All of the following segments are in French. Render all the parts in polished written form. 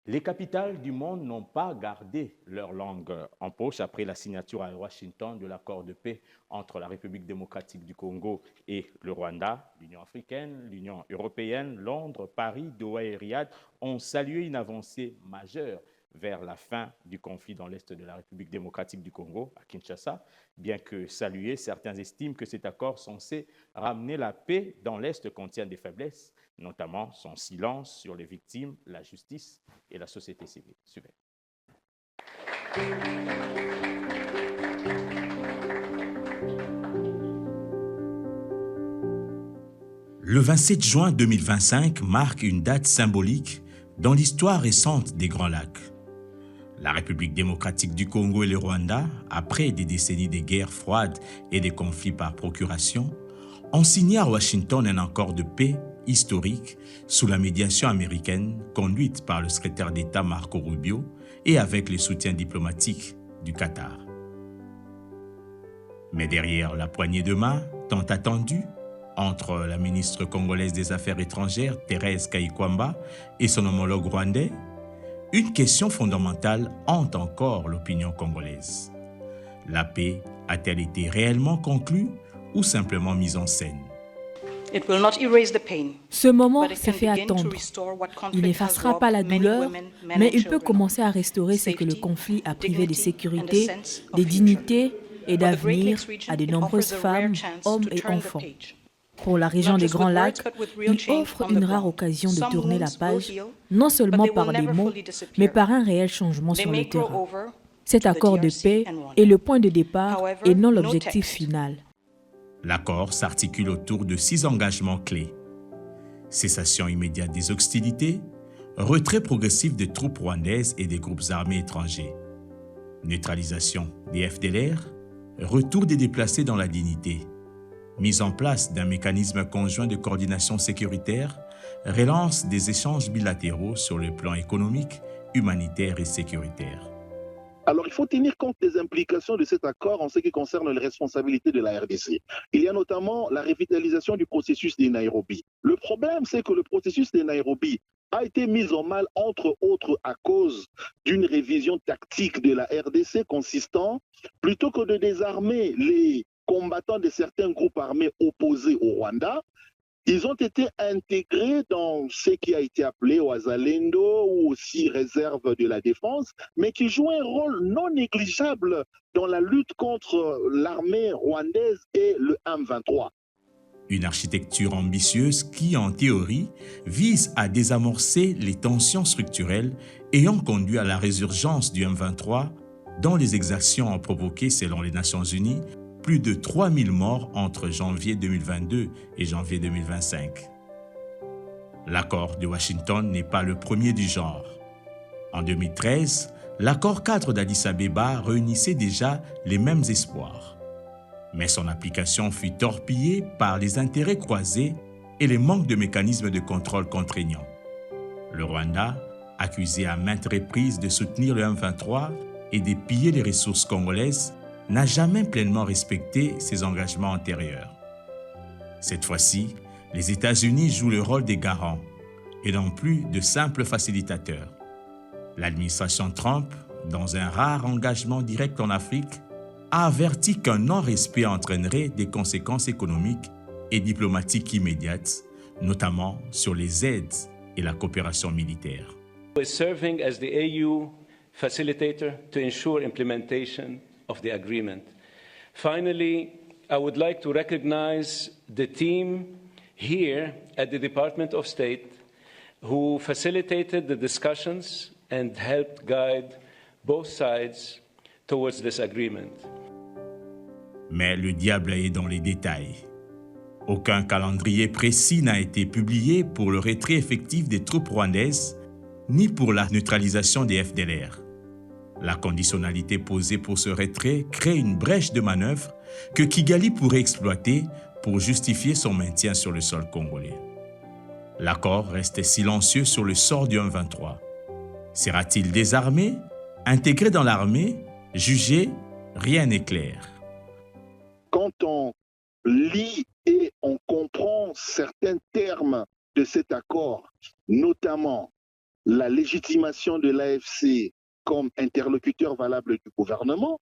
Les capitales du monde n'ont pas gardé leur langue en poche après la signature à Washington de l'accord de paix entre la République démocratique du Congo et le Rwanda. L'Union africaine, l'Union européenne, Londres, Paris, Doha et Riyad ont salué une avancée majeure vers la fin du conflit dans l'est de la République démocratique du Congo, à Kinshasa. Bien que salué, certains estiment que cet accord censé ramener la paix dans l'est contient des faiblesses, notamment son silence sur les victimes, la justice et la société civile. Suivez. Le 27 juin 2025 marque une date symbolique dans l'histoire récente des Grands Lacs. La République démocratique du Congo et le Rwanda, après des décennies de guerres froides et de conflits par procuration, ont signé à Washington un accord de paix historique sous la médiation américaine conduite par le secrétaire d'État Marco Rubio et avec le soutien diplomatique du Qatar. Mais derrière la poignée de main tant attendue entre la ministre congolaise des Affaires étrangères Thérèse Kayikwamba et son homologue rwandais, une question fondamentale hante encore l'opinion congolaise. La paix a-t-elle été réellement conclue ou simplement mise en scène? Ce moment s'est fait attendre. Il n'effacera pas la douleur, mais il peut commencer à restaurer ce que le conflit a privé de sécurité, de dignité et d'avenir à de nombreuses femmes, hommes et enfants. Pour la région des Grands Lacs, il offre une rare occasion de tourner la page, non seulement par des mots, mais par un réel changement sur le terrain. Cet accord de paix est le point de départ et non l'objectif final. L'accord s'articule autour de 6 engagements clés. Cessation immédiate des hostilités, retrait progressif des troupes rwandaises et des groupes armés étrangers, neutralisation des FDLR, retour des déplacés dans la dignité, mise en place d'un mécanisme conjoint de coordination sécuritaire, relance des échanges bilatéraux sur le plan économique, humanitaire et sécuritaire. Alors, il faut tenir compte des implications de cet accord en ce qui concerne les responsabilités de la RDC. Il y a notamment la revitalisation du processus de Nairobi. Le problème, c'est que le processus de Nairobi a été mis en mal, entre autres, à cause d'une révision tactique de la RDC consistant, plutôt que de désarmer les combattants de certains groupes armés opposés au Rwanda, ils ont été intégrés dans ce qui a été appelé Wazalendo ou aussi réserve de la défense, mais qui jouent un rôle non négligeable dans la lutte contre l'armée rwandaise et le M23. Une architecture ambitieuse qui, en théorie, vise à désamorcer les tensions structurelles ayant conduit à la résurgence du M23, dont les exactions ont provoqué, selon les Nations Unies, plus de 3000 morts entre janvier 2022 et janvier 2025. L'accord de Washington n'est pas le premier du genre. En 2013, l'accord cadre d'Addis Abeba réunissait déjà les mêmes espoirs. Mais son application fut torpillée par les intérêts croisés et les manques de mécanismes de contrôle contraignants. Le Rwanda, accusé à maintes reprises de soutenir le M23 et de piller les ressources congolaises, n'a jamais pleinement respecté ses engagements antérieurs. Cette fois-ci, les États-Unis jouent le rôle des garants et non plus de simples facilitateurs. L'administration Trump, dans un rare engagement direct en Afrique, a averti qu'un non-respect entraînerait des conséquences économiques et diplomatiques immédiates, notamment sur les aides et la coopération militaire. Serving as the AU facilitator to ensure implementation of the agreement. Finally, I would like to recognize the team here at the Department of State who facilitated the discussions and helped guide both sides towards this agreement. Mais le diable est dans les détails. Aucun calendrier précis n'a été publié pour le retrait effectif des troupes rwandaises, ni pour la neutralisation des FDLR. La conditionnalité posée pour ce retrait crée une brèche de manœuvre que Kigali pourrait exploiter pour justifier son maintien sur le sol congolais. L'accord reste silencieux sur le sort du M23. Sera-t-il désarmé, intégré dans l'armée, jugé? Rien n'est clair. Quand on lit et on comprend certains termes de cet accord, notamment la légitimation de l'AFC comme interlocuteur valable du gouvernement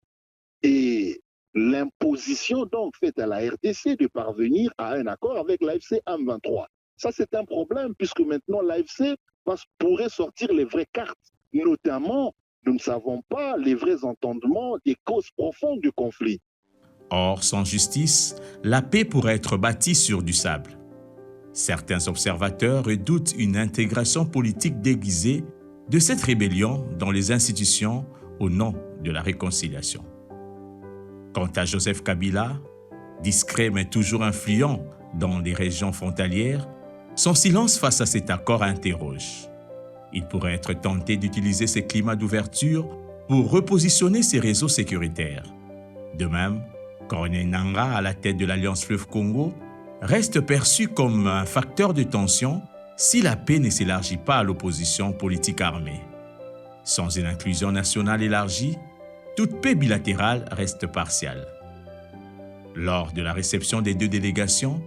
et l'imposition donc faite à la RDC de parvenir à un accord avec l'AFC M23. Ça, c'est un problème puisque maintenant l'AFC pourrait sortir les vraies cartes. Notamment, nous ne savons pas les vrais entendements des causes profondes du conflit. Or, sans justice, la paix pourrait être bâtie sur du sable. Certains observateurs redoutent une intégration politique déguisée de cette rébellion dans les institutions au nom de la réconciliation. Quant à Joseph Kabila, discret mais toujours influent dans les régions frontalières, son silence face à cet accord interroge. Il pourrait être tenté d'utiliser ces climats d'ouverture pour repositionner ses réseaux sécuritaires. De même, Corneille Nangaa, à la tête de l'Alliance Fleuve Congo, reste perçu comme un facteur de tension si la paix ne s'élargit pas à l'opposition politique armée. Sans une inclusion nationale élargie, toute paix bilatérale reste partielle. Lors de la réception des deux délégations,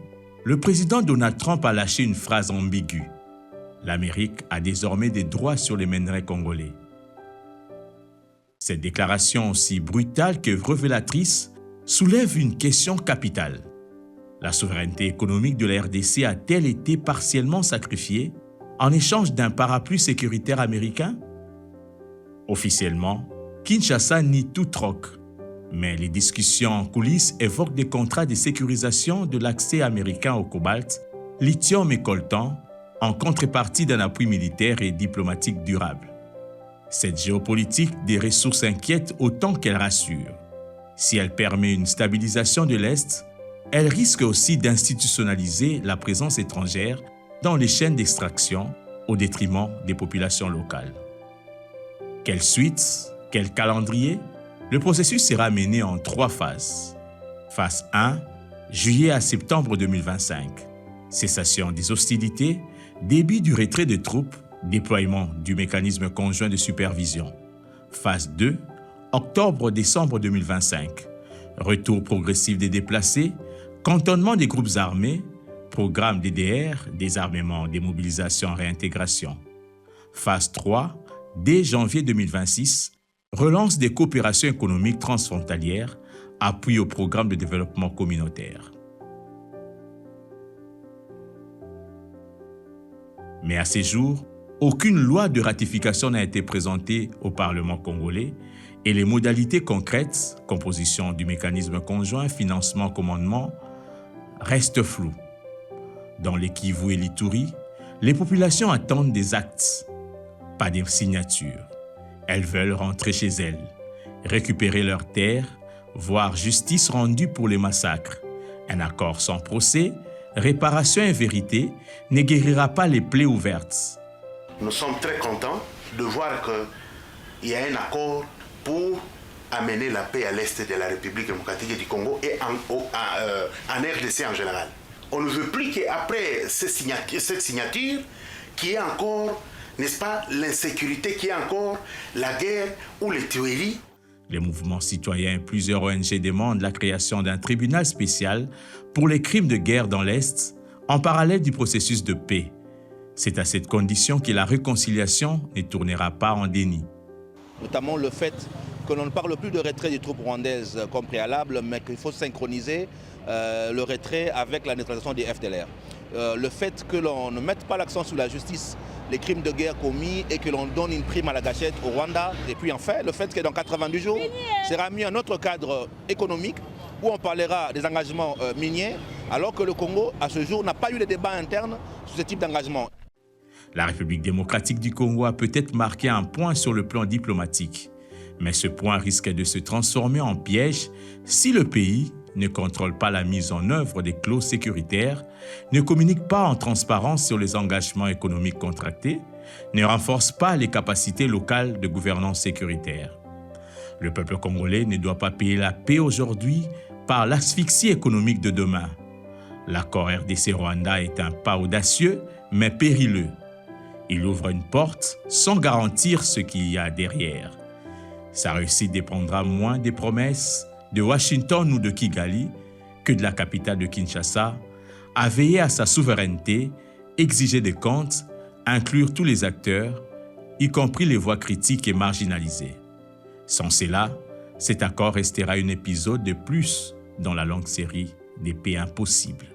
le président Donald Trump a lâché une phrase ambiguë. L'Amérique a désormais des droits sur les minerais congolais. Cette déclaration aussi brutale que révélatrice soulève une question capitale. La souveraineté économique de la RDC a-t-elle été partiellement sacrifiée en échange d'un parapluie sécuritaire américain? Officiellement, Kinshasa nie tout troc, mais les discussions en coulisses évoquent des contrats de sécurisation de l'accès américain au cobalt, lithium et coltan, en contrepartie d'un appui militaire et diplomatique durable. Cette géopolitique des ressources inquiète autant qu'elle rassure. Si elle permet une stabilisation de l'Est, elle risque aussi d'institutionnaliser la présence étrangère dans les chaînes d'extraction au détriment des populations locales. Quelle suite? Quel calendrier? Le processus sera mené en 3 phases. Phase 1, juillet à septembre 2025. Cessation des hostilités, début du retrait des troupes, déploiement du mécanisme conjoint de supervision. Phase 2, octobre-décembre 2025. Retour progressif des déplacés, cantonnement des groupes armés, programme DDR, désarmement, démobilisation, réintégration. Phase 3, dès janvier 2026, relance des coopérations économiques transfrontalières, appui au programme de développement communautaire. Mais à ces jours, aucune loi de ratification n'a été présentée au Parlement congolais et les modalités concrètes, composition du mécanisme conjoint, financement, commandement, restent floues. Dans les Kivu et l'Ituri, les populations attendent des actes, pas des signatures. Elles veulent rentrer chez elles, récupérer leurs terres, voir justice rendue pour les massacres. Un accord sans procès, réparation et vérité ne guérira pas les plaies ouvertes. Nous sommes très contents de voir qu'il y a un accord pour amener la paix à l'est de la République démocratique du Congo et en RDC en général. On ne veut plus qu'après cette signature, qu'il y ait encore, n'est-ce pas, l'insécurité, qu'il y ait encore la guerre ou les tueries. Les mouvements citoyens et plusieurs ONG demandent la création d'un tribunal spécial pour les crimes de guerre dans l'Est, en parallèle du processus de paix. C'est à cette condition que la réconciliation ne tournera pas en déni. Notamment le fait que l'on ne parle plus de retrait des troupes rwandaises comme préalable, mais qu'il faut synchroniser le retrait avec la neutralisation des FDLR. Le fait que l'on ne mette pas l'accent sur la justice, les crimes de guerre commis et que l'on donne une prime à la gâchette au Rwanda. Et puis enfin, le fait que dans 90 jours, sera mis un autre cadre économique où on parlera des engagements miniers, alors que le Congo, à ce jour, n'a pas eu de débat interne sur ce type d'engagement. La République démocratique du Congo a peut-être marqué un point sur le plan diplomatique, mais ce point risque de se transformer en piège si le pays ne contrôle pas la mise en œuvre des clauses sécuritaires, ne communique pas en transparence sur les engagements économiques contractés, ne renforce pas les capacités locales de gouvernance sécuritaire. Le peuple congolais ne doit pas payer la paix aujourd'hui par l'asphyxie économique de demain. L'accord RDC-Rwanda est un pas audacieux, mais périlleux. Il ouvre une porte sans garantir ce qu'il y a derrière. Sa réussite dépendra moins des promesses de Washington ou de Kigali que de la capitale de Kinshasa, à veiller à sa souveraineté, exiger des comptes, inclure tous les acteurs y compris les voix critiques et marginalisées. Sans cela, cet accord restera un épisode de plus dans la longue série des paix impossibles.